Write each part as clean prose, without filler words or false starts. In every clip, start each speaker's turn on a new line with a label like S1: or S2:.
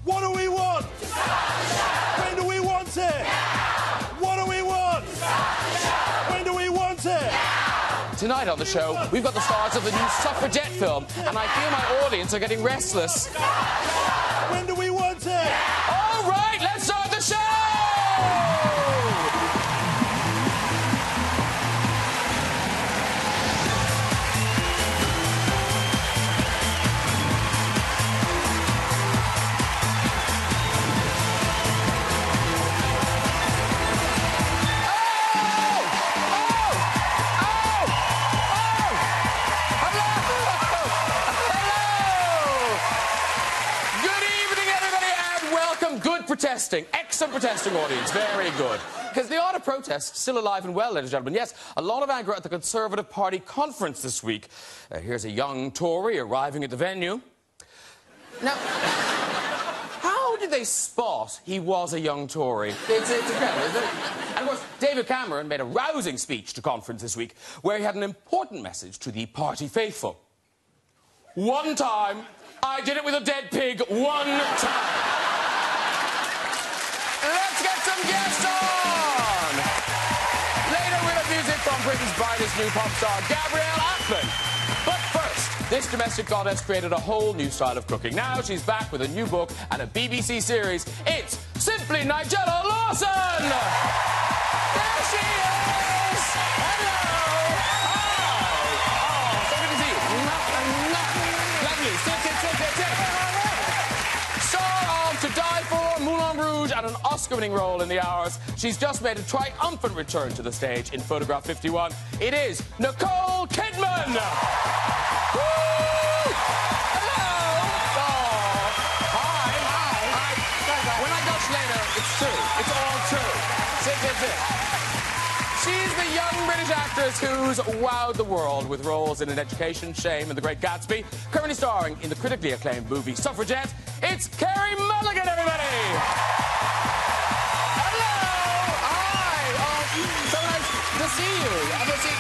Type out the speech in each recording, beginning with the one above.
S1: What do we want? When do we want it? Now. What do we want? When do we want it?
S2: Tonight on the show, we've got the stars of the new suffragette film, and I feel my audience are getting restless.
S1: When do we want it?
S2: All right, let's start the show! Protesting, excellent protesting audience, very good. Because the art of protest still alive and well, ladies and gentlemen. Yes, a lot of anger at the Conservative Party conference this week. Here's a young Tory arriving at the venue. Now, how did they spot he was a young Tory? It's incredible, isn't it? And of course, David Cameron made a rousing speech to conference this week where he had an important message to the party faithful. One time, I did it with a dead pig, one time. Let's get some guests on! Later we'll have music from Britain's brightest new pop star, Gabrielle Ackman. But first, this domestic goddess created a whole new style of cooking. Now she's back with a new book and a BBC series. It's Simply Найджела Lawson! There she is! Hello! Hi! Oh, so good to see you. Lovely. Sit. Star of To Die For, Moulin Rouge, and an Oscar-winning role in The Hours, she's just made a triumphant return to the stage in Photograph 51. It is Nikole Kidman! Woo! Hello! Oh, hi. When I gush later, it's true. It's all true. Sit. She's the young British actress who's wowed the world with roles in An Education, Shame, and The Great Gatsby. Currently starring in the critically acclaimed movie Suffragette, it's Kэri Malligan, everybody! Hello! Hi! Oh, so nice to see you. Have a seat.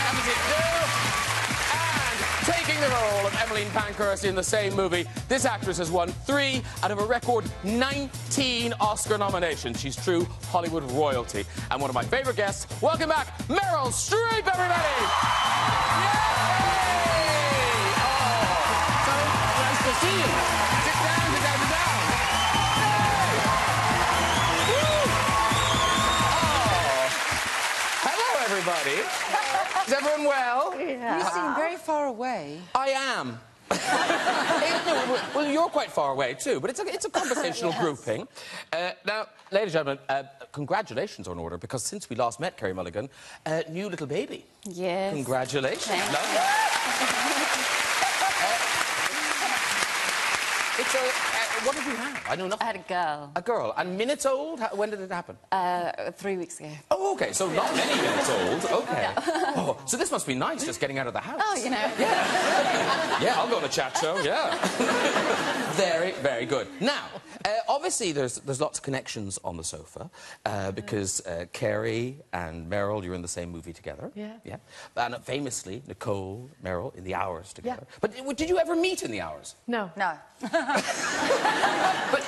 S2: And taking the role of Emmeline Pankhurst in the same movie, this actress has won 3 out of a record 19 Oscar nominations. She's true Hollywood royalty. And one of my favourite guests, welcome back, Méril Streep, everybody! Yay! Oh, so nice to see you. Sit down. Hello, everybody. Is everyone well?
S3: Yeah. You seem very far away.
S2: I am. Well, you're quite far away too, but it's a conversational
S3: yes.
S2: grouping. Now, ladies and gentlemen, congratulations are in order, because since we last met, Kэri Mulligan, new little baby.
S3: Yes.
S2: Congratulations. What did you have? I know nothing.
S3: I had a girl.
S2: A girl. And minutes old? When did it happen?
S3: 3 weeks ago.
S2: Oh, OK, so not many minutes old. OK.
S3: No.
S2: Oh, so this must be nice, just getting out of the house.
S3: Oh, you know.
S2: Yeah. Yeah, I'll go on a chat show, yeah. Very, very good. Now, obviously, there's lots of connections on the sofa, because Kэri and Méril, you're in the same movie together.
S3: Yeah.
S2: Yeah. And famously, Nikole, Méril, in The Hours together.
S3: Yeah.
S2: But did you ever meet in The Hours?
S4: No.
S3: No.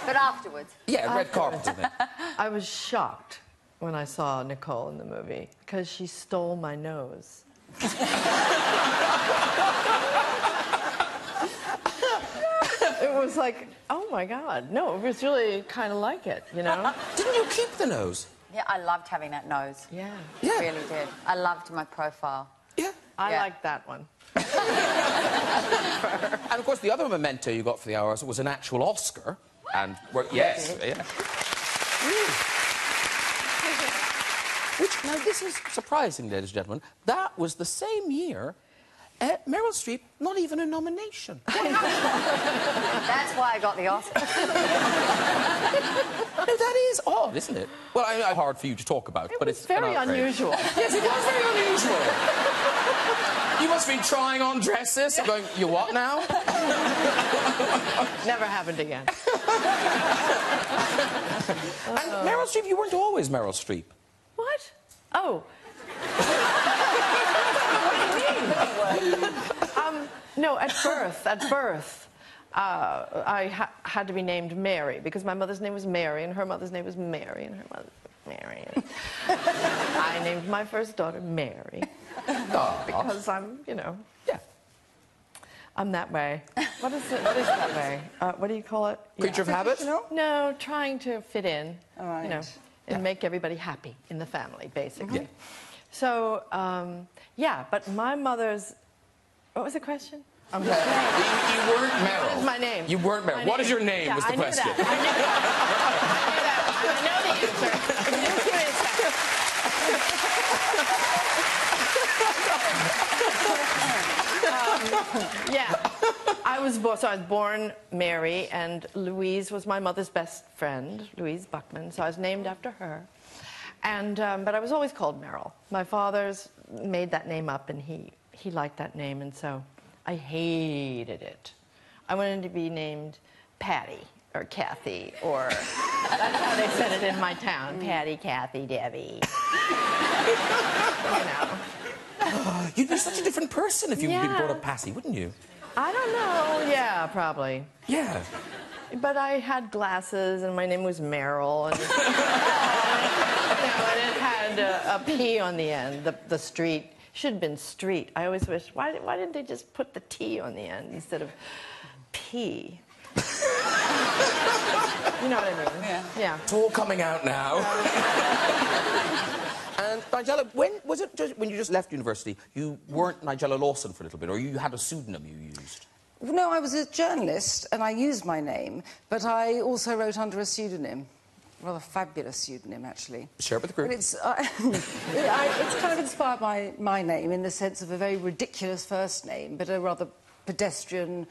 S3: but afterwards.
S2: Yeah, red carpet, I think.
S4: I was shocked when I saw Nikole in the movie, because she stole my nose. It was like, oh my God. No, it was really kind of like it, you know?
S2: Didn't you keep the nose?
S3: Yeah, I loved having that nose.
S4: Yeah.
S2: Yeah.
S3: I really did. I loved my profile.
S2: Yeah.
S4: I liked that one.
S2: And of course, the other memento you got for The Hours was an actual Oscar. And yes, yeah. Which, now, this is surprising, ladies and gentlemen. That was the same year. Méril Streep, not even a nomination.
S3: That's why I got the Oscar.
S2: No, that is odd, isn't it? Well, I mean, hard for you to talk about, but it's
S4: very unusual.
S2: Yes, it was very unusual. You must be trying on dresses and going, you what now?
S4: Never happened again.
S2: And Méril Streep, you weren't always Méril Streep.
S4: What? Oh. What do you mean? No, at birth, I had to be named Mary because my mother's name was Mary and her mother's name was Mary and her mother Mary. I named my first daughter Mary because I'm, you know, I'm that way. What is that way? What do you call it?
S2: Creature of habit?
S4: No, trying to fit in.
S5: All right.
S4: You know, and make everybody happy in the family, basically.
S2: Yeah.
S4: So, yeah, but my mother's... What was the question?
S2: You weren't Mэрil.
S4: What is my name?
S2: You weren't Mэрil. What is your name,
S4: yeah,
S2: was the question.
S4: I knew that. I know the answer. Just give me a second. Yeah. I was born Mary, and Louise was my mother's best friend, Louise Buckman, so I was named after her. And, but I was always called Mэрil. My father's made that name up, and he liked that name, and so I hated it. I wanted to be named Patty or Kathy, or that's how they said it in my town. Patty, Kathy, Debbie. You know.
S2: You'd be such a different person if you'd been brought up Passy, wouldn't you?
S4: I don't know. Yeah, probably.
S2: Yeah.
S4: But I had glasses, and my name was Mэрil, and, you know, and it had a P on the end. The street should have been street. I always wish, why didn't they just put the T on the end instead of P? You know what I mean? Yeah.
S2: It's all coming out now. And Найджела, when was it when you just left university, you weren't Найджела Lоусон for a little bit, or you had a pseudonym you used?
S5: No, I was a journalist, and I used my name, but I also wrote under a pseudonym. Rather fabulous pseudonym, actually.
S2: Share it with the group.
S5: But it's kind of inspired by my name in the sense of a very ridiculous first name, but a rather pedestrian,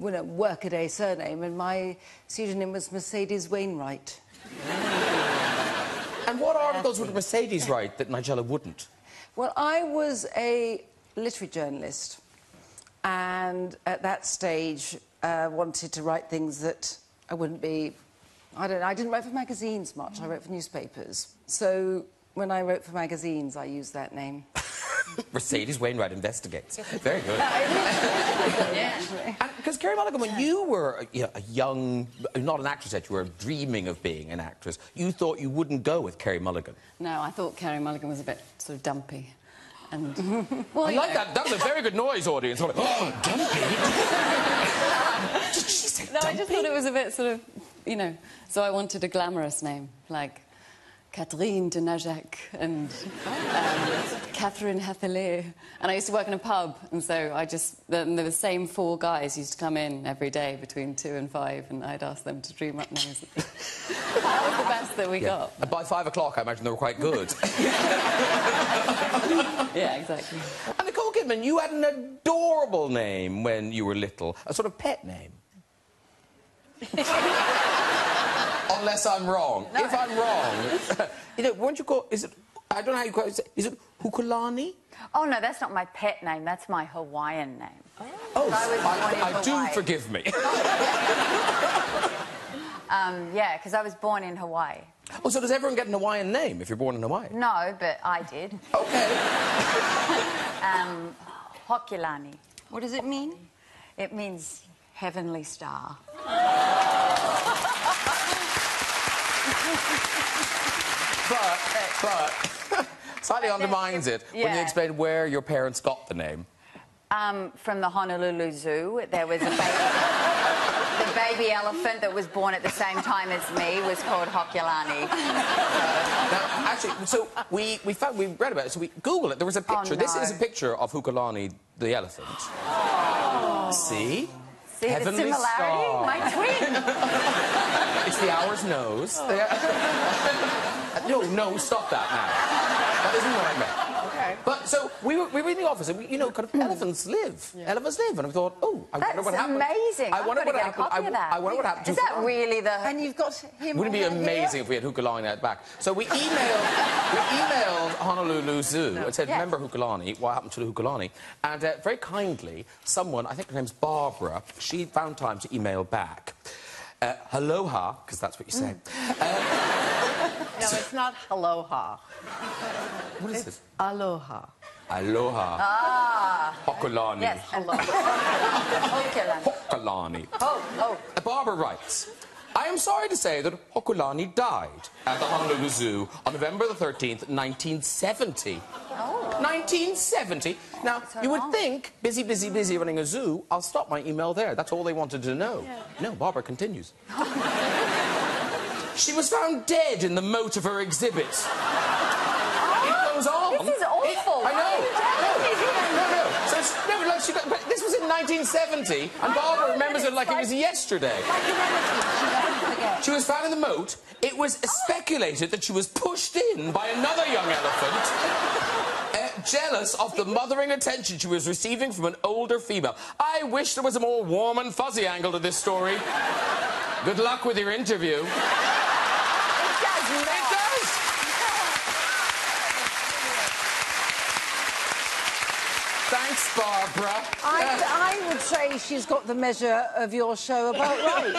S5: you know, workaday surname, and my pseudonym was Mercedes Wainwright.
S2: And what articles would Mercedes write that Найджела wouldn't?
S5: Well, I was a literary journalist, and at that stage wanted to write things that I wouldn't be... I didn't write for magazines much, I wrote for newspapers. So when I wrote for magazines, I used that name.
S2: Mercedes Wainwright investigates. Very good. Because Keri Mulligan, when you were a young, not an actress yet, you were dreaming of being an actress, you thought you wouldn't go with Keri Mulligan.
S6: No, I thought Keri Mulligan was a bit sort of dumpy. And
S2: well, I like that. That was a very good noise, audience. Like, oh, dumpy. Did she say dumpy?
S6: I just thought it was a bit sort of, you know. So I wanted a glamorous name, like Catherine de Najac and Catherine Hatherley. And I used to work in a pub, and so the same 4 guys used to come in every day between 2 and 5, and I'd ask them to dream up names. That was the best that we got.
S2: And by 5 o'clock, I imagine they were quite good.
S6: Yeah, exactly.
S2: And Nicole Kidman, you had an adorable name when you were little, a sort of pet name. Unless I'm wrong. No. If I'm wrong, you know, weren't you called? Is it? I don't know how you call it. Is it Hukulani?
S3: Oh no, that's not my pet name. That's my Hawaiian name.
S2: Oh, I do forgive me.
S3: Yeah, because I was born in Hawaii.
S2: Oh, so does everyone get an Hawaiian name if you're born in Hawaii?
S3: No, but I did.
S2: Okay.
S3: Hokulani.
S5: What does it mean?
S3: It means heavenly star.
S2: But slightly undermines it when you explain where your parents got the name.
S3: From the Honolulu Zoo, there was a baby. The baby elephant that was born at the same time as me was called Hokulani.
S2: Now, actually, so we read about it, so we Googled it. There was a picture.
S3: Oh, no.
S2: This is a picture of Hukulani, the elephant. Oh. See?
S3: See
S2: Heavenly
S3: the similarity?
S2: star.
S3: My twin.
S2: It's the hour's nose. Oh. No, stop that now. That isn't what I meant. Okay. But so we were in the office, and you know, kind of elephants live. Yeah. Elephants live, and I thought, oh, I wonder what happened.
S3: That's amazing.
S2: I wonder what happened.
S3: I
S2: wonder what happened.
S3: Is that really the?
S5: And you've got him.
S2: Wouldn't it be amazing if we had Hukulani at the back? So we emailed Honolulu Zoo and said, remember Hukulani? What happened to the Hukulani? And very kindly, someone, I think her name's Barbara, she found time to email back. Aloha, because that's what you say.
S4: No, it's not aloha.
S2: What is this?
S4: Aloha.
S2: Aloha.
S3: Ah.
S2: Hokulani.
S3: Yes, Hokulani.
S2: Hokulani.
S3: Oh.
S2: Barbara writes, I am sorry to say that Hokulani died at the Honolulu Zoo on November the 13th, 1970.
S3: Oh.
S2: 1970? Now,
S3: So
S2: you would
S3: long.
S2: think, busy running a zoo, I'll stop my email there. That's all they wanted to know.
S4: Yeah.
S2: No, Barbara continues. She was found dead in the moat of her exhibit. It goes on.
S3: This is awful.
S2: I know. No. So but like but this was in 1970, and Barbara remembers it like it was yesterday. She was found in the moat. It was speculated that she was pushed in by another young elephant, jealous of the mothering attention she was receiving from an older female. I wish there was a more warm and fuzzy angle to this story. Good luck with your interview.
S3: It does not.
S2: It does. Thanks, Barbara.
S5: I would say she's got the measure of your show about right.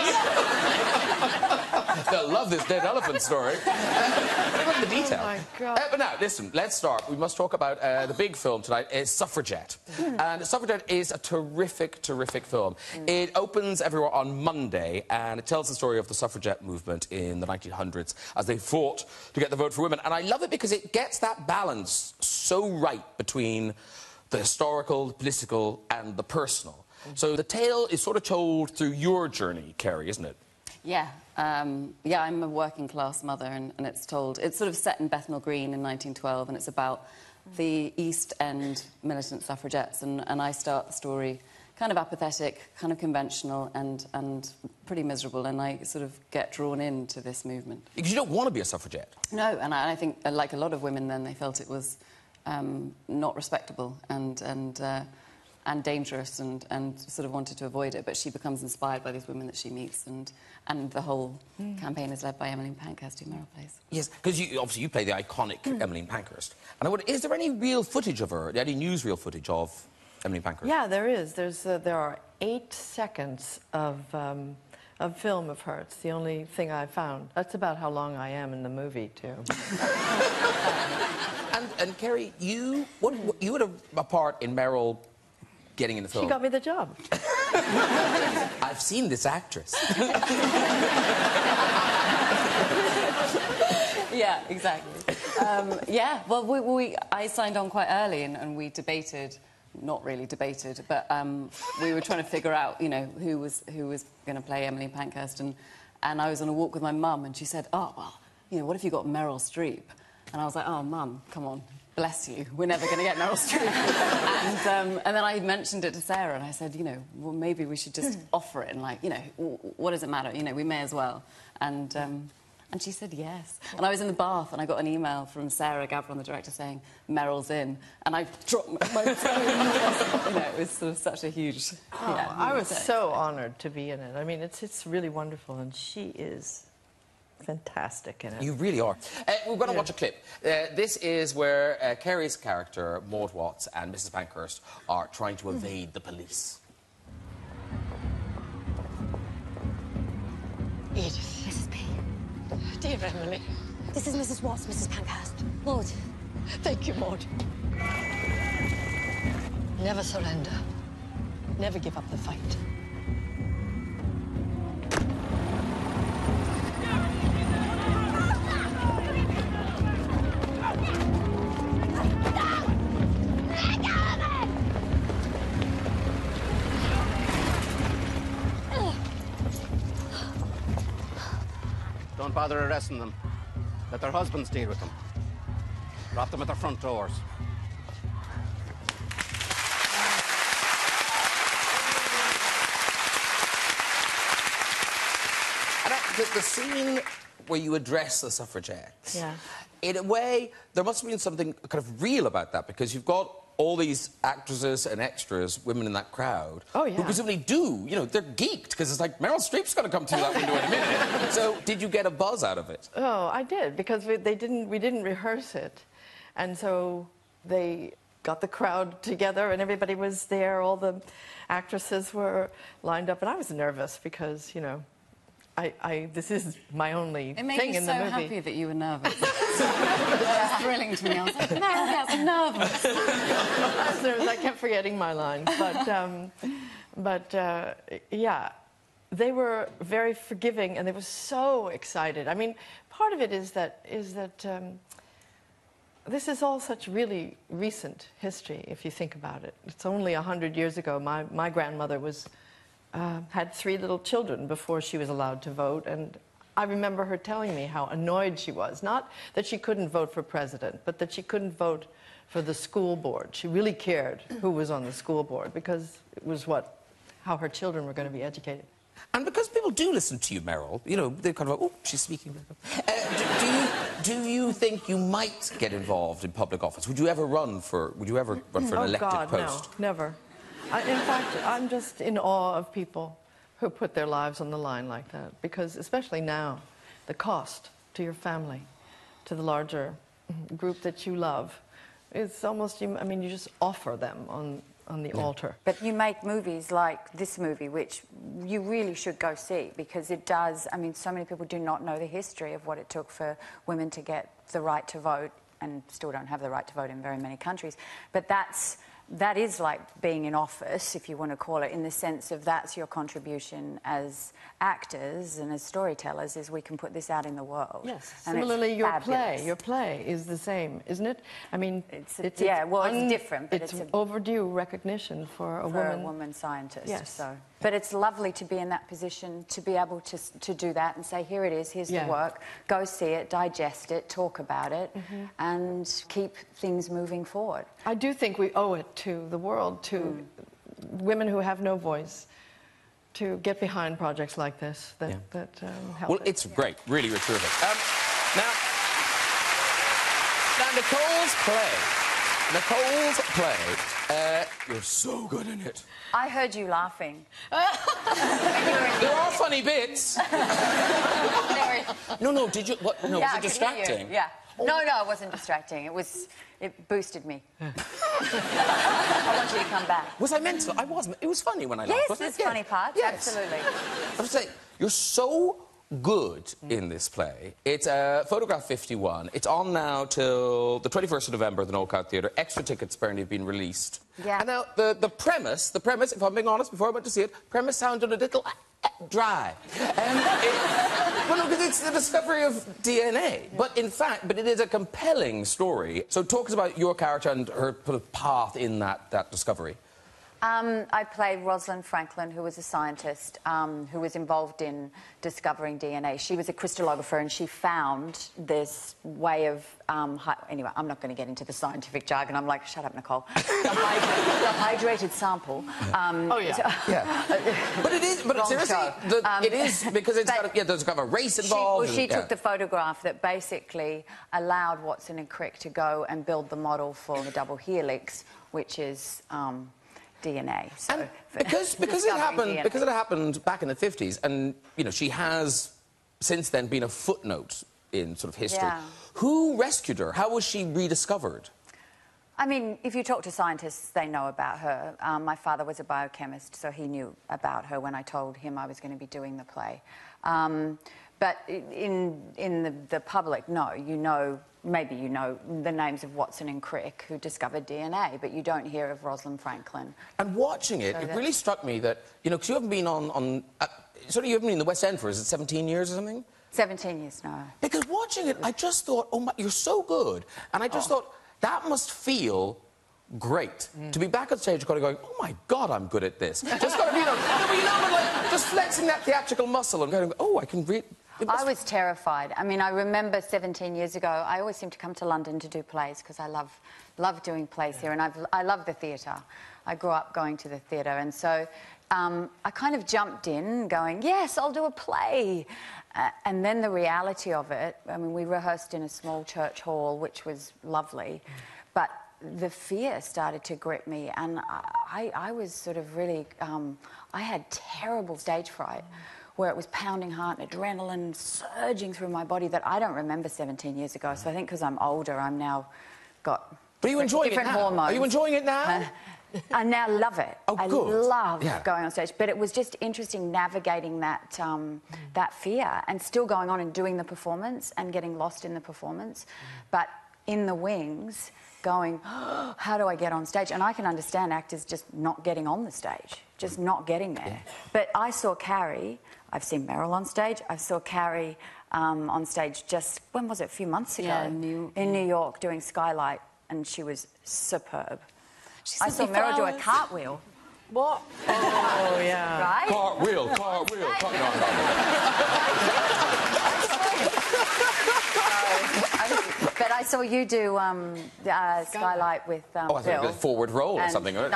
S2: They'll love this dead elephant story. What about the detail?
S4: Oh, my God.
S2: But now, listen, let's start. We must talk about the big film tonight, is Suffragette. And Suffragette is a terrific, terrific film. It opens everywhere on Monday, and it tells the story of the suffragette movement in the 1900s as they fought to get the vote for women. And I love it because it gets that balance so right between the historical, the political, and the personal. So the tale is sort of told through your journey, Keri, isn't it?
S6: Yeah. Yeah, I'm a working-class mother, and it's told... It's sort of set in Bethnal Green in 1912, and it's about the East End militant suffragettes, and I start the story kind of apathetic, kind of conventional, and pretty miserable, and I sort of get drawn into this movement.
S2: Because you don't want to be a suffragette.
S6: No, and I think, like a lot of women then, they felt it was not respectable and dangerous, and sort of wanted to avoid it. But she becomes inspired by these women that she meets, and the whole campaign is led by Emmeline Pankhurst, who Mэрil plays.
S2: Yes, because obviously you play the iconic Emmeline Pankhurst. And I wonder, is there any real footage of her, any newsreel footage of Emmeline Pankhurst?
S4: Yeah, there is. There are 8 seconds of film of her. It's the only thing I found. That's about how long I am in the movie, too.
S2: And Keri, you had a part in Mэрil getting in the film.
S4: She got me the job.
S2: I've seen this actress.
S6: Yeah, exactly. Yeah, well, I signed on quite early, and we debated, not really debated, but we were trying to figure out, you know, who was going to play Emmeline Pankhurst, and I was on a walk with my mum, and she said, oh, well, you know, what if you got Meryl Streep? And I was like, oh, Mum, come on, bless you, we're never going to get Meryl Streep. And then I mentioned it to Sarah, and I said, you know, well, maybe we should just offer it, and, like, you know, what does it matter? You know, we may as well. And she said yes. And I was in the bath, and I got an email from Sarah Gavron, the director, saying, Meryl's in. And I dropped my phone. You know, it was sort of such a huge... yeah,
S4: I was so honoured to be in it. I mean, it's really wonderful, and she is fantastic in it.
S2: You really are. We're going to watch a clip. This is where Keri's character, Maud Watts, and Mrs. Pankhurst are trying to evade the police.
S7: Edith.
S8: Mrs. P.
S7: Dear Emily.
S8: This is Mrs. Watts, Mrs. Pankhurst. Maud.
S7: Thank you, Maud. Never surrender. Never give up the fight.
S9: Don't bother arresting them. Let their husbands deal with them. Drop them at their front doors.
S2: And the scene where you address the suffragettes,
S4: Yeah.
S2: in a way, there must have been something kind of real about that, because you've got all these actresses and extras, women in that crowd, who presumably do, you know, they're geeked, because it's like, Meryl Streep's going to come through that window in a minute. So, did you get a buzz out of it?
S4: Oh, I did, because we didn't rehearse it. And so they got the crowd together, and everybody was there, all the actresses were lined up, and I was nervous because, you know, this is my only
S6: It made
S4: thing
S6: me
S4: in
S6: so
S4: the movie.
S6: happy that you were nervous. It was thrilling to me. I was like, Mary gets nervous.
S4: I was nervous. I kept forgetting my lines. But yeah, they were very forgiving, and they were so excited. I mean, part of it is that this is all such really recent history, if you think about it. It's only 100 years ago. My grandmother had 3 little children before she was allowed to vote, and I remember her telling me how annoyed she was. Not that she couldn't vote for president, but that she couldn't vote for the school board. She really cared who was on the school board, because it was how her children were going to be educated.
S2: And because people do listen to you, Mэрil, you know, they kind of go, oh, she's speaking. Do you think you might get involved in public office? Would you ever run for an elected
S4: God,
S2: post?
S4: No, never. In fact, I'm just in awe of people who put their lives on the line like that, because especially now, the cost to your family, to the larger group that you love, is almost, I mean, you just offer them on the altar.
S3: But you make movies like this movie, which you really should go see, because it does, I mean, so many people do not know the history of what it took for women to get the right to vote, and still don't have the right to vote in very many countries. But that is like being in office, if you want to call it, in the sense of that's your contribution as actors and as storytellers, is we can put this out in the world.
S4: Yes.
S3: And
S4: similarly, your
S3: fabulous.
S4: play is the same, isn't it? I mean,
S3: it's different, but
S4: it's overdue recognition for a
S3: woman scientist.
S4: Yes.
S3: So. But it's lovely to be in that position, to be able to do that and say, here it is, here's the work, go see it, digest it, talk about it, and keep things moving forward.
S4: I do think we owe it to the world, to women who have no voice, to get behind projects like this that help.
S2: Well, it's great, really, really terrific. Now, Nicole's play, you're so good in it.
S3: I heard you laughing.
S2: There are funny bits. No, did you? What? No, was it distracting?
S3: Yeah. No, it wasn't distracting. It boosted me. I want you to come back.
S2: Was I meant to? I wasn't. It was funny when I laughed.
S3: Yes, there's funny parts. Yes. Absolutely.
S2: I was saying, you're so good in this play. It's Photograph 51. It's on now till the 21st of November at the Knockout Theatre. Extra tickets apparently have been released.
S3: Yeah.
S2: And now the premise, if I'm being honest, before I went to see it, premise sounded a little dry. Well, no, because it's the discovery of DNA. But in fact, it is a compelling story. So talk us about your character and her sort of path in that discovery.
S3: I played Rosalind Franklin, who was a scientist who was involved in discovering DNA. She was a crystallographer, and she found this way of... anyway, I'm not going to get into the scientific jargon. I'm like, shut up, Nicole. The hydrated sample.
S2: Oh, yeah. But it is... But seriously, it is, because it's got there's kind of a race involved.
S3: She took the photograph that basically allowed Watson and Crick to go and build the model for the double helix, which is... DNA. So
S2: because it happened back in the 50s, and you know, she has since then been a footnote in sort of history.
S3: Yeah.
S2: Who rescued her? How was she rediscovered?
S3: I mean, if you talk to scientists, they know about her. My father was a biochemist, so he knew about her when I told him I was going to be doing the play. But in the public, no, you know. Maybe you know the names of Watson and Crick, who discovered DNA, but you don't hear of Rosalind Franklin.
S2: And watching it, it really struck me that, you know, because you haven't been you haven't been in the West End for, is it 17 years or something?
S3: 17 years now.
S2: Because watching it, I just thought, oh my, you're so good. And I just thought, that must feel great. To be back on stage going, oh my God, I'm good at this. Just got to be, like, just flexing that theatrical muscle and going, oh, I can read...
S3: I was terrified. I mean, I remember 17 years ago, I always seem to come to London to do plays because I love doing plays here, and I love the theatre. I grew up going to the theatre, and so I kind of jumped in going, yes, I'll do a play. And then the reality of it, I mean, we rehearsed in a small church hall, which was lovely, but the fear started to grip me, and I was sort of really, I had terrible stage fright, where it was pounding heart and adrenaline surging through my body that I don't remember 17 years ago. So I think because I'm older, I'm now got
S2: But are you enjoying
S3: different
S2: it now?
S3: hormones.
S2: Are you enjoying it now?
S3: I now love it.
S2: Oh,
S3: I
S2: good.
S3: love
S2: Yeah.
S3: going on stage. But it was just interesting navigating that that fear and still going on and doing the performance and getting lost in the performance. But in the wings, going, oh, how do I get on stage? And I can understand actors just not getting on the stage, just not getting there. But I saw Carrie. I've seen Mэрil on stage. I saw Carrie on stage just, when was it, a few months ago?
S6: Yeah,
S3: in New York doing Skylight, and she was superb. I saw
S6: sent me
S3: Mэрil do a
S6: flowers.
S3: cartwheel.
S4: What? Oh, yeah.
S3: Right?
S2: Cartwheel.
S3: But I saw you do Skylight with
S2: Oh, I thought it
S3: Bill.
S2: was a forward roll or
S3: And-
S2: something.
S3: no.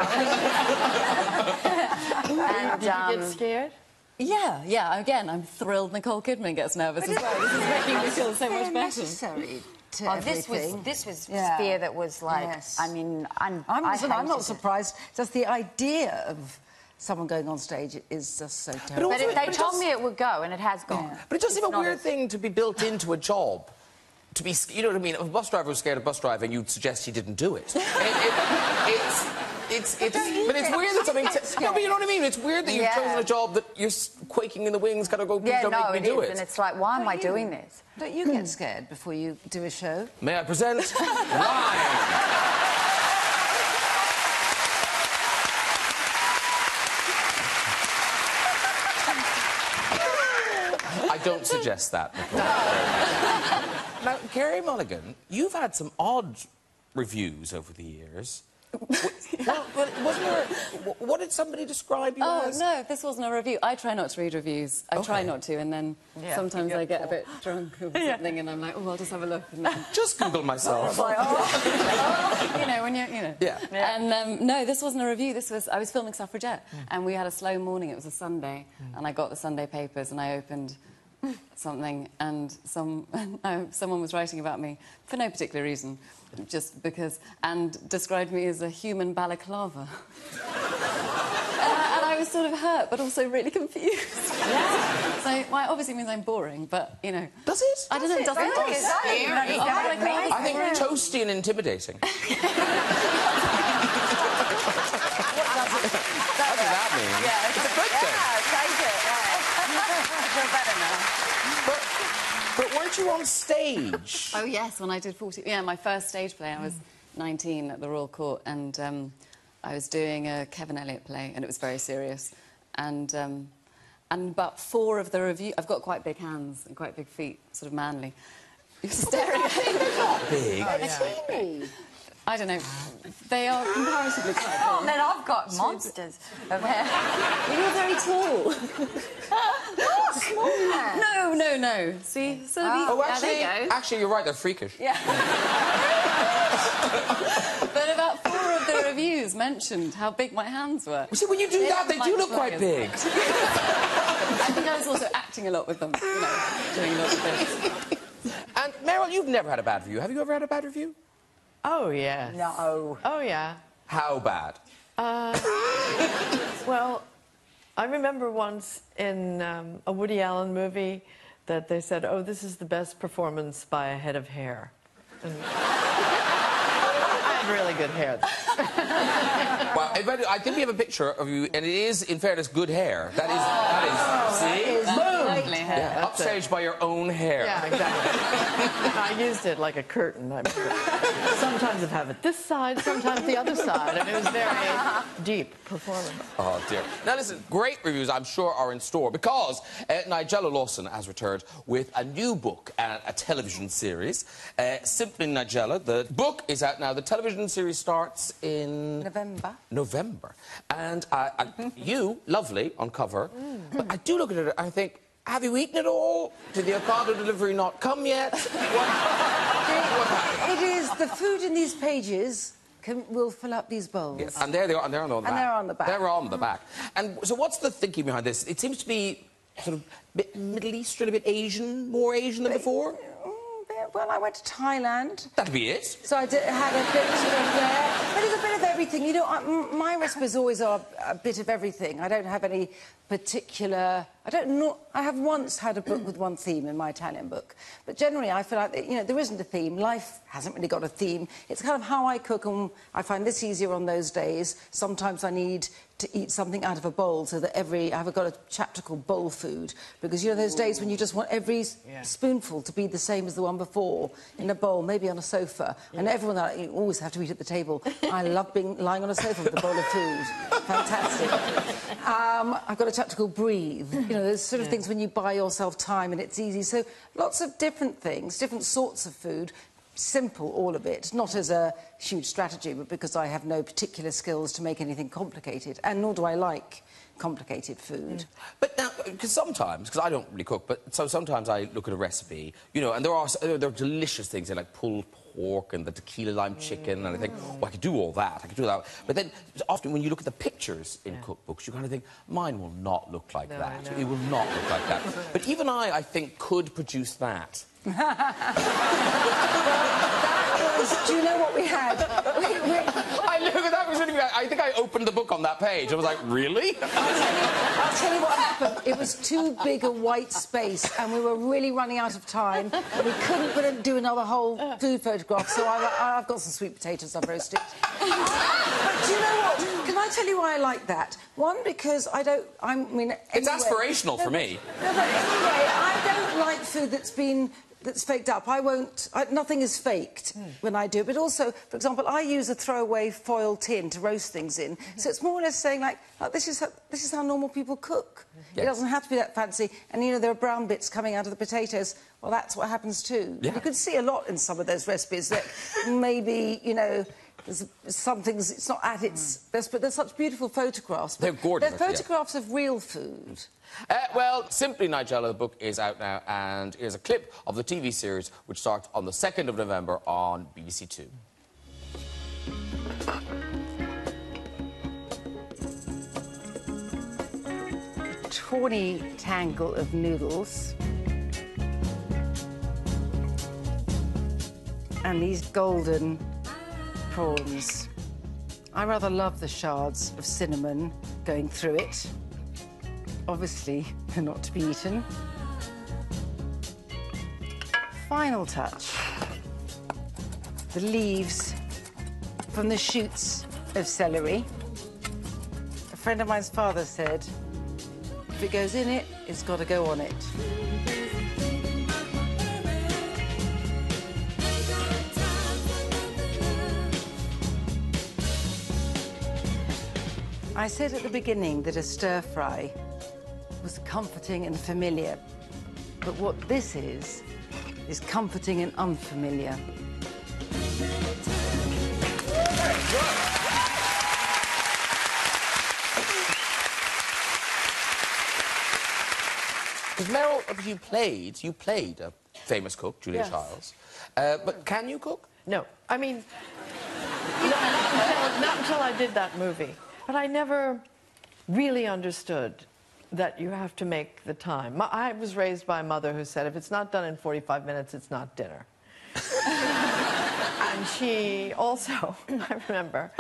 S4: Did you get scared?
S6: Yeah. Again, I'm thrilled Nicole Kidman gets nervous as well. This is making me feel so much better.
S5: Necessary to
S3: Oh, this
S5: everything.
S3: was
S5: Yeah.
S3: fear that was like,
S5: Yes.
S3: I mean,
S5: I'm
S3: hated
S5: not
S3: it.
S5: surprised. Just the idea of someone going on stage is just so terrible.
S3: But they told me it would go, and it has gone.
S5: Yeah.
S2: But it does seem a
S3: It's not
S2: weird
S3: as-
S2: thing to be built into a job. To be, you know what I mean? If a bus driver was scared of bus driving, you'd suggest he didn't do it. But it's weird that something... No, but you know what I mean? It's weird that you've
S3: Yeah.
S2: chosen a job that you're quaking in the wings, gotta go, please
S3: Yeah,
S2: don't
S3: no,
S2: make
S3: it
S2: me do
S3: is,
S2: it.
S3: and it's like, why am I doing this?
S5: Don't you get scared before you do a show?
S2: May I present Ryan? I don't suggest that, Nicole. Now, Keri Mulligan, you've had some odd reviews over the years. Well, wasn't there... What did somebody describe you
S6: Oh,
S2: as?
S6: no, this wasn't a review. I try not to read reviews. I try not to, and then sometimes I get a bit drunk or something, and I'm like, oh, I'll just have a look. And then...
S2: Just Google myself.
S6: you know, when you're, you know.
S2: Yeah.
S6: And no, this wasn't a review. I was filming Suffragette, and we had a slow morning. It was a Sunday, and I got the Sunday papers, and I opened something, and someone was writing about me for no particular reason, just because, and described me as a human balaclava. and I was sort of hurt, but also really confused. Yeah. So, well, it obviously means I'm boring, but, you know...
S2: Does it?
S6: I don't know, does it?
S2: I think toasty and intimidating. What does that mean?
S3: Yeah,
S2: It's a good thing.
S3: take it. I feel better now.
S2: But weren't you on stage?
S6: Oh, yes, when I did 40... Yeah, my first stage play, I was 19 at the Royal Court, and I was doing a Kevin Elliott play, and it was very serious. And about 4 of the review... I've got quite big hands and quite big feet, sort of manly. You're staring at me.
S2: They're not big.
S6: I don't know. They are comparatively quite big.
S3: And then I've got monsters of hair.
S6: You're very tall.
S3: Small man.
S6: No. See? So
S2: Oh,
S6: there you go.
S2: actually, you're right, they're freakish.
S6: Yeah. But about 4 of the reviews mentioned how big my hands were.
S2: See, when you do that, they do look quite big.
S6: I think I was also acting a lot with them, you know, doing a lot of things.
S2: And, Mэрil, you've never had a bad review. Have you ever had a bad review?
S4: Oh, yes.
S3: No.
S4: Oh, yeah.
S2: How bad?
S4: Well, I remember once in a Woody Allen movie that they said, oh, this is the best performance by a head of hair. And I had really good hair.
S2: Well, I think we have a picture of you, and it is, in fairness, good hair. That is, see?
S6: Lovely hair.
S2: Yeah, upstaged by your own hair.
S4: Yeah, exactly. I used it like a curtain. Sometimes I'd have it this side, sometimes the other side, and it was very deep performance.
S2: Oh, dear. Now, listen, great reviews, I'm sure, are in store, because Найджела Lоусон has returned with a new book and a television series, Simply Найджела. The book is out now. The television series starts in... November. And you, lovely, on cover, but I do look at it, I think, have you eaten it all? Did the Ocado delivery not come yet?
S5: It is the food in these pages will fill up these bowls.
S2: Yes, and there they are, and they're on the back.
S5: And they're on the back.
S2: They're on the back. And so what's the thinking behind this? It seems to be sort of a bit Middle Eastern, a bit Asian, more Asian than before?
S5: Well, I went to Thailand.
S2: That'd be it.
S5: So I had a bit of there. But it's a bit of everything. You know, my recipes always are a bit of everything. I don't have any particular I have once had a book with one theme in my Italian book, but generally I feel like, you know, there isn't a theme. Life hasn't really got a theme. It's kind of how I cook, and I find this easier on those days. Sometimes I need to eat something out of a bowl, so that I've got a chapter called bowl food, because, you know, those days when you just want every spoonful to be the same as the one before, in a bowl, maybe on a sofa, and everyone, you always have to eat at the table. I love lying on a sofa with a bowl of food. Fantastic. I've got a chapter called Breathe. You know, there's sort of things when you buy yourself time and it's easy. So lots of different things, different sorts of food. Simple, all of it, not as a huge strategy, but because I have no particular skills to make anything complicated, and nor do I like complicated food.
S2: But now, because I don't really cook, but so sometimes I look at a recipe, you know, and there are delicious things in, like pulled pork and the tequila lime chicken, and I think, well, I could do all that, But then, often when you look at the pictures in cookbooks, you kind of think, mine will not look like that. It will not look like that. But even I think, could produce that.
S5: Do you know what we had?
S2: I know, that was really bad. I think I opened the book on that page. I was like, really?
S5: I'll tell you what happened. It was too big a white space, and we were really running out of time, and we couldn't do another whole food photograph, so I've got some sweet potatoes I've roasted. But do you know what? Can I tell you why I like that? One, because it's
S2: aspirational for me.
S5: No, but anyway, I don't like food that's faked up. Nothing is faked when I do it. But also, for example, I use a throwaway foil tin to roast things in. So it's more or less saying, like this is how normal people cook. It doesn't have to be that fancy. And, you know, there are brown bits coming out of the potatoes. Well, that's what happens too. Yeah. You can see a lot in some of those recipes that maybe, you know, there's some things, it's not at its best, but they're such beautiful photographs.
S2: They're gorgeous.
S5: They're photographs of real food.
S2: Well, Simply Найджела, the book is out now, and here's a clip of the TV series, which starts on the 2nd of November on BBC Two.
S5: A tawny tangle of noodles. And these golden prawns. I rather love the shards of cinnamon going through it. Obviously, they're not to be eaten. Final touch. The leaves from the shoots of celery. A friend of mine's father said, if it goes in it, it's got to go on it. I said at the beginning that a stir-fry was comforting and familiar, but what this is comforting and unfamiliar.
S2: Mэрil, you played a famous cook, Julia Childs, but can you cook?
S4: No, I mean, not until I did that movie. But I never really understood that you have to make the time. I was raised by a mother who said, if it's not done in 45 minutes, it's not dinner. And she also, I remember,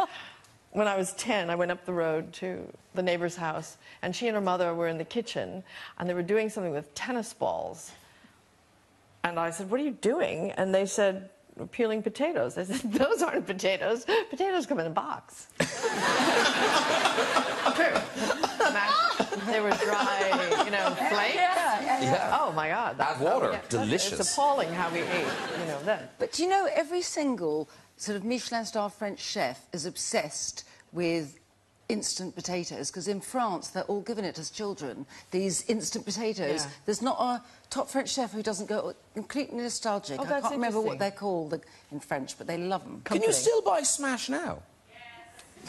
S4: when I was 10, I went up the road to the neighbor's house, and she and her mother were in the kitchen, and they were doing something with tennis balls. And I said, what are you doing? And they said, we're peeling potatoes. I said, those aren't potatoes. Potatoes come in a box. True. They were dry, you know, flakes.
S2: Yeah.
S4: Oh, my God.
S2: Add water. Delicious.
S4: It's appalling how we ate, you know, then.
S5: But, you know, every single sort of Michelin-star French chef is obsessed with instant potatoes, because in France, they're all given it as children, these instant potatoes. Yeah. There's not a top French chef who doesn't go completely nostalgic.
S4: Oh,
S5: I can't remember what they're called in French, but they love them.
S2: Can you still buy Smash now? Yes.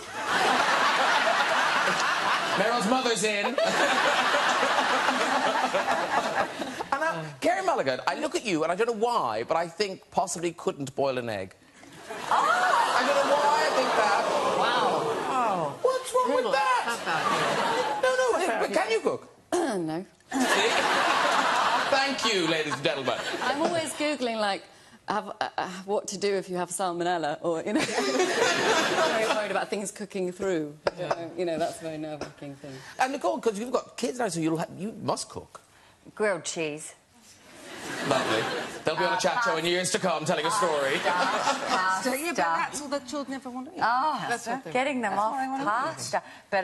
S2: Meril's mother's in. And now, Kэri Malligan, I look at you, and I don't know why, but I think possibly couldn't boil an egg. Oh! I don't know why I think that.
S6: Wow.
S4: Oh.
S2: What's wrong with that? No, but can you cook?
S6: No.
S2: Thank you, ladies and gentlemen.
S6: I'm always Googling, like, what to do if you have salmonella, or, you know, I'm very worried about things cooking through. You know, that's a very nerve-wracking thing.
S2: And Nicole, because you've got kids now, so you must cook.
S3: Grilled cheese.
S2: Lovely. They'll be on a chat show in years to come telling a story.
S5: So, yeah, but that's all the children ever want to eat.
S3: Oh,
S5: That's
S3: getting them off
S5: what I want to
S3: pasta. But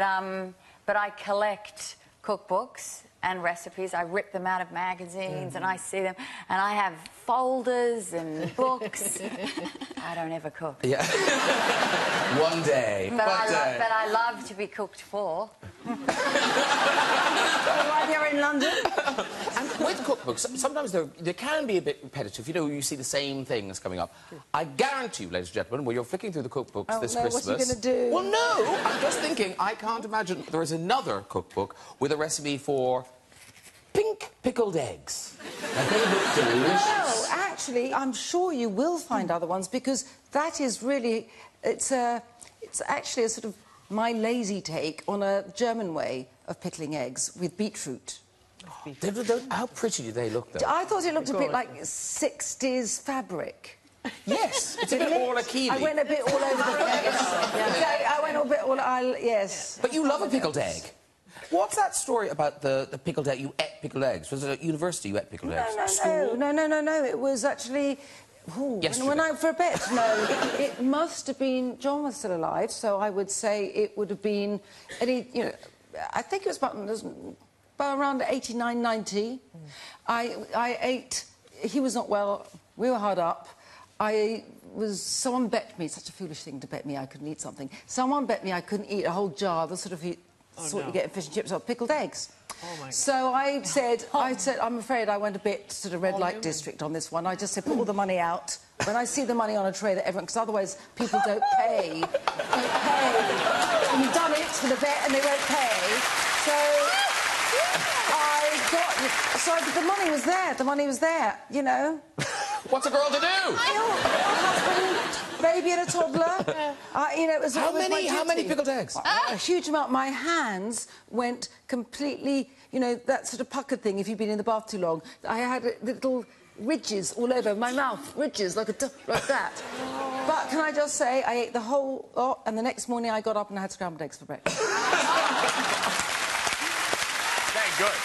S3: I collect cookbooks and recipes. I rip them out of magazines and I see them, and I have folders and books. I don't ever cook.
S2: Yeah. One day.
S3: But I love to be cooked for.
S5: While you're in London.
S2: And with cookbooks, sometimes they can be a bit repetitive. You know, you see the same things coming up. I guarantee you, ladies and gentlemen, when you're flicking through the cookbooks this Christmas...
S5: what are you going to do?
S2: Well, no, I'm just thinking, I can't imagine there is another cookbook with a recipe for pink pickled eggs.
S5: No, actually, I'm sure you will find other ones, because that is really... It's actually a sort of my lazy take on a German way of pickling eggs with beetroot.
S2: How pretty do they look, though?
S5: I thought it looked a bit like 60s fabric.
S2: Yes, it's a bit more like
S5: I went a bit all over the place. I went a bit all... yes.
S2: But you love a pickled egg. What's that story about the pickled egg? You ate pickled eggs. Was it at university you ate pickled eggs?
S5: No. It was actually... when I... For a bit, no. It must have been... John was still alive, so I would say it would have been... you know, I think it was about around 89, 90. I ate... He was not well. We were hard up. Someone bet me... Such a foolish thing to bet me I couldn't eat something. Someone bet me I couldn't eat a whole jar, the sort of... you get in fish and chips, or pickled eggs.
S4: Oh, my
S5: so I said, I'm afraid I went a bit sort of red light district on this one. I just said, put all the money out. When I see the money on a tray that everyone... Because otherwise people don't pay. You've done it for the bet and they won't pay. So the money was there. The money was there, you know.
S2: What's a girl to do?
S5: A husband, baby and a toddler. You know, it was
S2: how many pickled eggs?
S5: A huge amount. My hands went completely, you know, that sort of puckered thing if you've been in the bath too long. I had little ridges all over my mouth, ridges like that. But can I just say, I ate the whole lot, and the next morning I got up and I had scrambled eggs for breakfast.
S2: Thank good.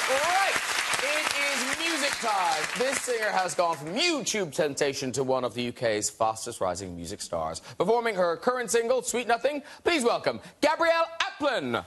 S2: Right, it is music time. This singer has gone from YouTube sensation to one of the UK's fastest rising music stars. Performing her current single, Sweet Nothing, please welcome Gabrielle Aplin.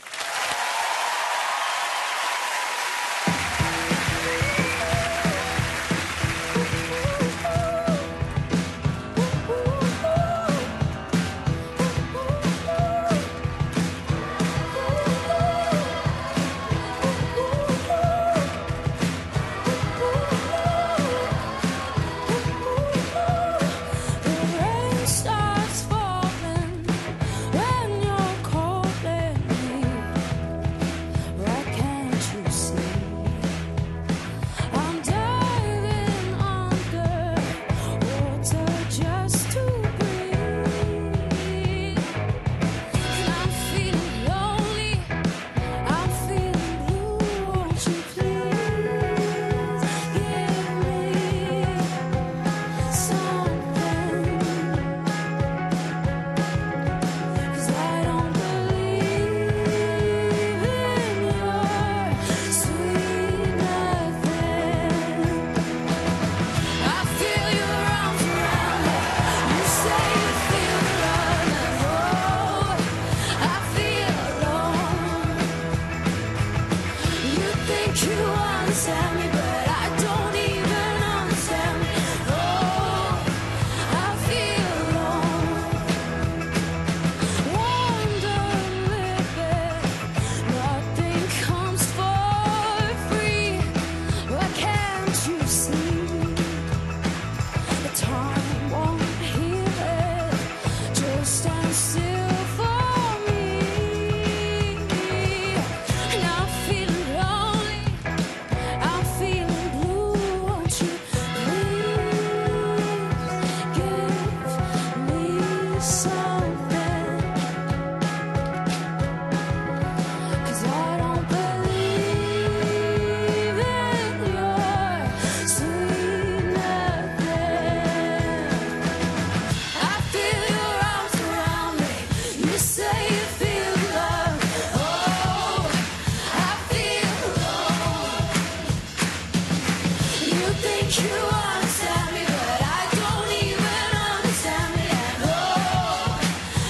S10: think you understand me, but I don't even understand me. And oh,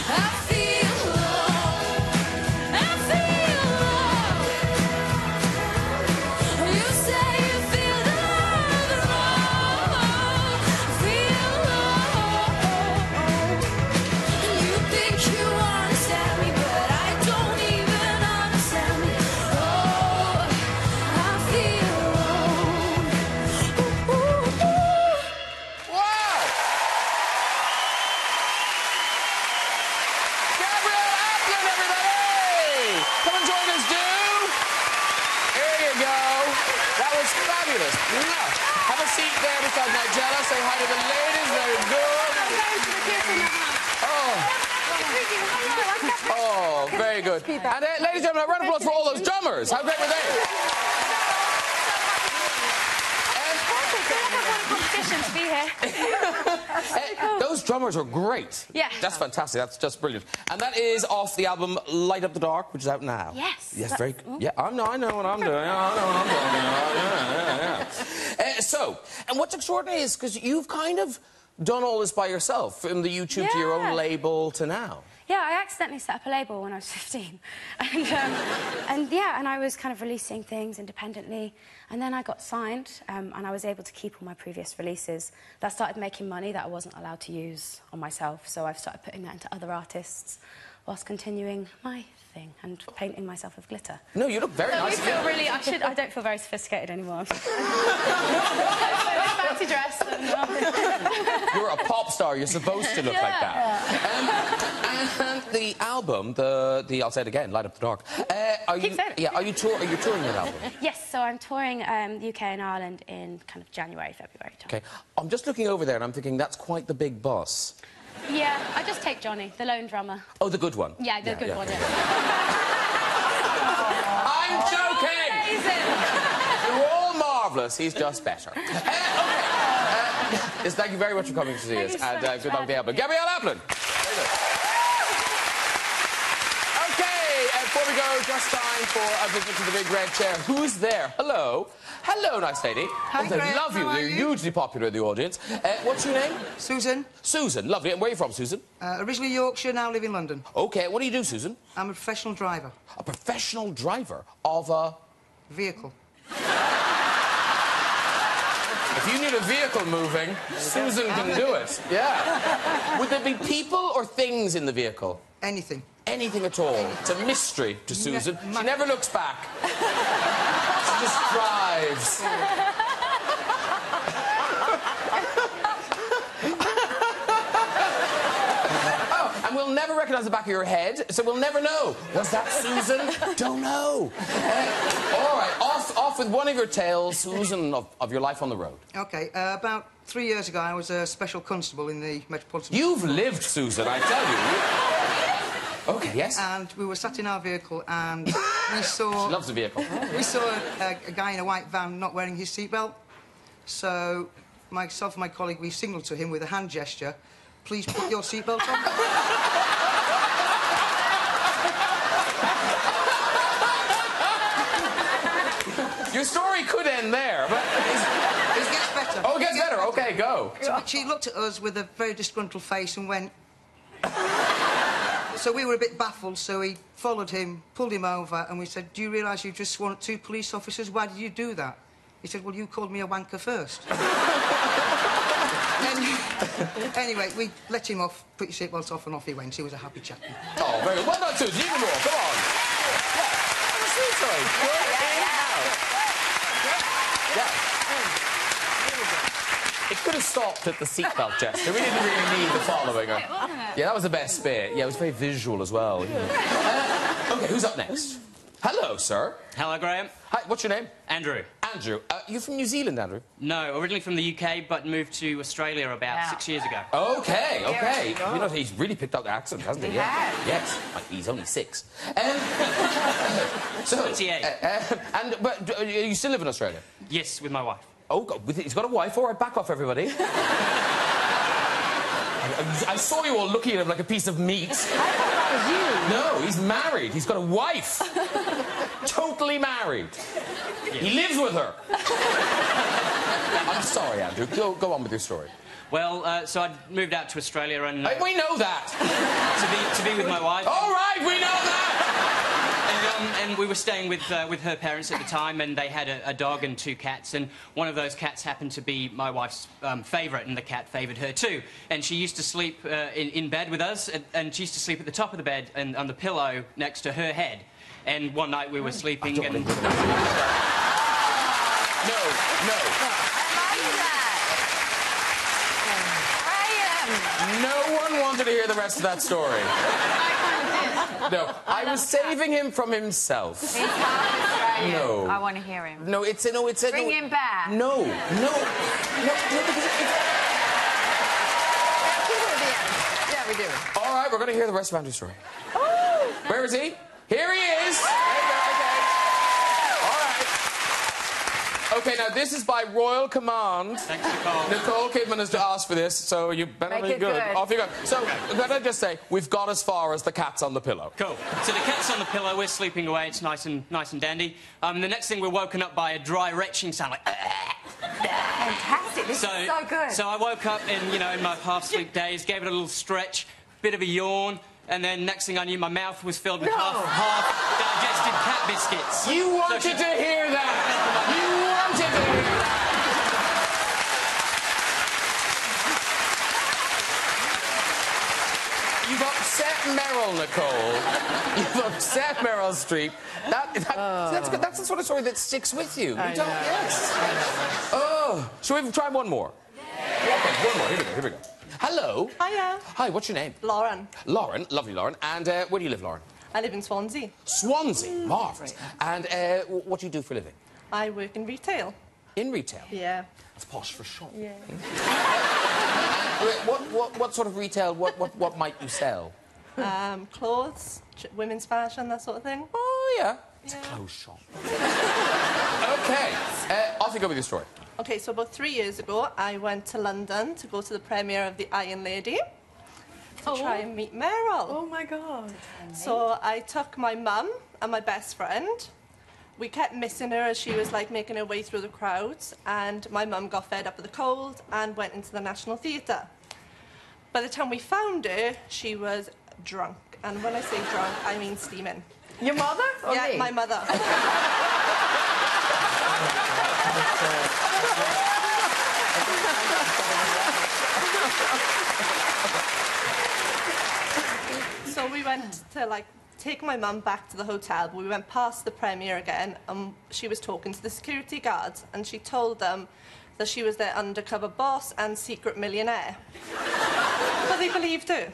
S10: I feel low. I feel low. You say you feel the love and love. I feel low. You think you understand me, but I don't even understand me. Oh, I feel low.
S2: Wow! Gabrielle Applin, everybody! Come and join us, do! Here you go. That was fabulous. Mwah. Have a seat there beside Найджела. Say hi to the ladies. Very good. Oh, very good. And ladies and gentlemen, a round of applause for all those drummers. How great were they?
S8: Competition to be here.
S2: Those drummers are great.
S8: Yeah.
S2: That's fantastic. That's just brilliant. And that is off the album Light Up the Dark, which is out now.
S8: Yes.
S2: Yes, very good. Yeah, I know what I'm doing. I know what I'm doing. Yeah. So, and what's extraordinary is because you've kind of done all this by yourself, from the YouTube to your own label to now.
S8: Yeah, I accidentally set up a label when I was 15. And yeah, and I was kind of releasing things independently. And then I got signed, and I was able to keep all my previous releases. That started making money that I wasn't allowed to use on myself. So I've started putting that into other artists whilst continuing my thing and painting myself with glitter.
S2: No, you look very
S8: So
S2: nice.
S8: I feel really, I don't feel very sophisticated anymore. Fancy dress.
S2: You're a pop star. You're supposed to look like that. And the album, I'll say it again, Light Up the Dark. Are you touring that album?
S8: Yes, so I'm touring the UK and Ireland in kind of January, February time.
S2: Okay. I'm just looking over there and I'm thinking that's quite the big boss.
S8: Yeah, I just take Johnny, the lone drummer.
S2: Oh, the good one.
S8: Yeah, the good one. Yeah.
S2: I'm joking! Amazing! You're all marvellous. He's just better. Yes, thank you very much for coming to see us. And good luck with the album. Gabrielle Applin. Okay, before we go, just time for a visit to the big red chair. Who's there? Hello. Hello, nice lady.
S11: Hi,
S2: They
S11: Graham.
S2: love you. They're hugely popular in the audience. What's your name?
S11: Susan.
S2: Susan, lovely. And where are you from, Susan?
S11: Originally Yorkshire, now live in London.
S2: Okay, what do you do, Susan?
S11: I'm a professional driver.
S2: A professional driver of a...
S11: Vehicle.
S2: If you need a vehicle moving, Susan can do it. Yeah. Would there be people or things in the vehicle?
S11: Anything.
S2: Anything at all. It's a mystery to Susan. She never looks back. She just drives. Oh, and we'll never recognise the back of your head, so we'll never know. Was that Susan? Don't know. All right, off with one of your tales, Susan, of your life on the road.
S11: OK, about 3 years ago, I was a special constable in the Metropolitan...
S2: You've lived, Susan, I tell you. OK, yes?
S11: And we were sat in our vehicle and we saw...
S2: She loves the vehicle.
S11: We saw a guy in a white van not wearing his seatbelt. So myself and my colleague, we signalled to him with a hand gesture, please put your seatbelt on.
S2: Your story could end there, but...
S11: It gets better.
S2: Oh, it gets better. OK, go.
S11: So she looked at us with a very disgruntled face and went... So we were a bit baffled, so we followed him, pulled him over, and we said, do you realise you just sworn at 2 police officers? Why did you do that? He said, well, you called me a wanker first. Anyway, we let him off, put your seatbelt off, and off he went. He was a happy chap.
S2: Oh, very well done, Susan. Even more. Come on. Yeah. It could have stopped at the seatbelt gesture. We didn't really need the following. Yeah, that was the best bit. Yeah, it was very visual as well. OK, who's up next? Hello, sir.
S12: Hello, Graham.
S2: Hi, what's your name?
S12: Andrew.
S2: Andrew. You from New Zealand, Andrew?
S12: No, originally from the UK, but moved to Australia about 6 years ago.
S2: OK, OK. You know, he's really picked up the accent, hasn't he? Yeah. Yes. He's only 6. So,
S12: 28.
S2: But you still live in Australia?
S12: Yes, with my wife.
S2: Oh, God, he's got a wife. All right, back off, everybody. I saw you all looking at him like a piece of meat. I
S8: thought that was you.
S2: No, he's married. He's got a wife. Totally married. Yes. He lives with her. I'm sorry, Andrew. Go on with your story.
S12: Well, so I moved out to Australia and...
S2: we know that!
S12: to be with my wife.
S2: All right, we know that!
S12: And we were staying with her parents at the time, and they had a dog and 2 cats, and one of those cats happened to be my wife's favourite, and the cat favoured her too. And she used to sleep in bed with us, and she used to sleep at the top of the bed and on the pillow next to her head. And one night we were sleeping and...
S2: No. No one wanted to hear the rest of that story. No, I was saving him from himself.
S3: He's half Australian.
S2: No.
S3: I want to hear him.
S2: No, it's a...
S3: Bring him back.
S2: No, because
S4: Yeah, we do.
S2: all right, we're going to hear the rest of Andrew's story.
S4: Oh!
S2: Where is he? Here he is! There you go, okay. All right. Okay, now this is by royal command.
S12: Thanks, Nicole.
S2: Nicole Kidman has to ask for this, so you better
S3: Make
S2: be
S3: it
S2: good.
S3: good.
S2: Off you go. So, can I just say, we've got as far as the cat's on the pillow.
S12: Cool. So the cat's on the pillow, we're sleeping away, it's nice and dandy. The next thing, we're woken up by a dry retching sound, like...
S3: Fantastic. This is so good.
S12: So I woke up in, you know, in my half-sleep days, gave it a little stretch, bit of a yawn, and then next thing I knew, my mouth was filled with half-digested cat biscuits.
S2: You wanted to hear that! You wanted to hear that! You've upset Mэрil, Nicole. You've upset Meryl Streep. That's good. That's the sort of story that sticks with you. Yes. Oh, shall we try one more? Yeah. Okay, one more. Here we go. Hello.
S13: Hiya.
S2: Hi, what's your name?
S13: Lauren.
S2: Lauren. Lovely, Lauren. And where do you live, Lauren?
S13: I live in Swansea.
S2: Swansea. Marvellous. And what do you do for a living?
S13: I work in retail.
S2: In retail?
S13: Yeah.
S2: That's posh for sure.
S13: Yeah.
S2: What sort of retail, what might you sell?
S13: Clothes, women's fashion, that sort of thing.
S2: Oh, yeah. It's a clothes shop. OK. Off you go with your story.
S13: OK, so about 3 years ago, I went to London to go to the premiere of The Iron Lady to try and meet Mэрil.
S4: Oh, my God.
S13: So I took my mum and my best friend. We kept missing her as she was, like, making her way through the crowds, and my mum got fed up with the cold and went into the National Theatre. By the time we found her, she was drunk. And when I say drunk, I mean steaming.
S4: Your mother? Or
S13: yeah,
S4: me?
S13: my mother. So we went to, like, take my mum back to the hotel, but we went past the premiere again, and she was talking to the security guards, and she told them that she was their undercover boss and secret millionaire. But they believed her.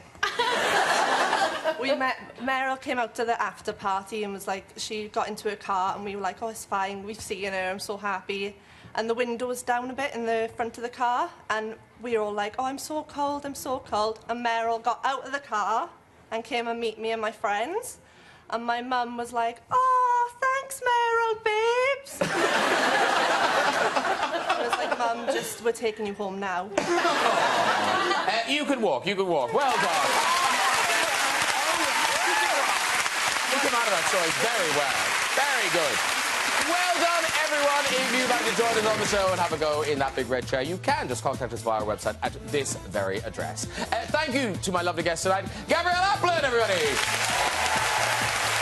S13: Mэрil came out to the after party and was like, she got into her car, and we were like, oh, it's fine, we've seen her, I'm so happy. And the window was down a bit in the front of the car, and we were all like, oh, I'm so cold, I'm so cold. And Mэрil got out of the car and came and meet me and my friends. And my mum was like, oh, thanks, Mэрil, babes. I was like, Mum, we're taking you home now.
S2: You can walk, you can walk. Well done. You come out of that story very well. Very good. Well done, everyone. If you'd like to join us on the show and have a go in that big red chair, you can just contact us via our website at this very address. Thank you to my lovely guests tonight. Gabrielle Applin, everybody.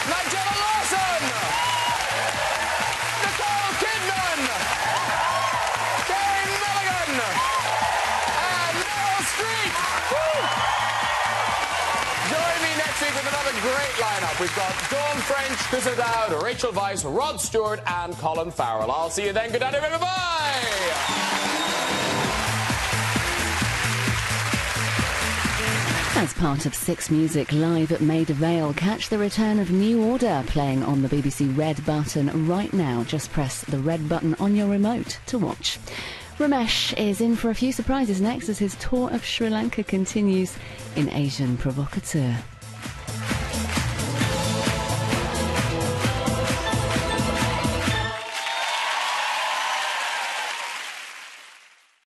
S2: Найджела Lawson. Nicole Kidman. Kari Malligan. And Meryl Streep. Woo! Join me next week with another great lineup. We've got Dawn French, Chris O'Dowd, Rachel Weisz, Rod Stewart, and Colin Farrell. I'll see you then. Good night, everybody. Bye.
S14: As part of Six Music Live at Maida Vale, catch the return of New Order playing on the BBC Red button right now. Just press the red button on your remote to watch. Ramesh is in for a few surprises next as his tour of Sri Lanka continues in Asian Provocateur.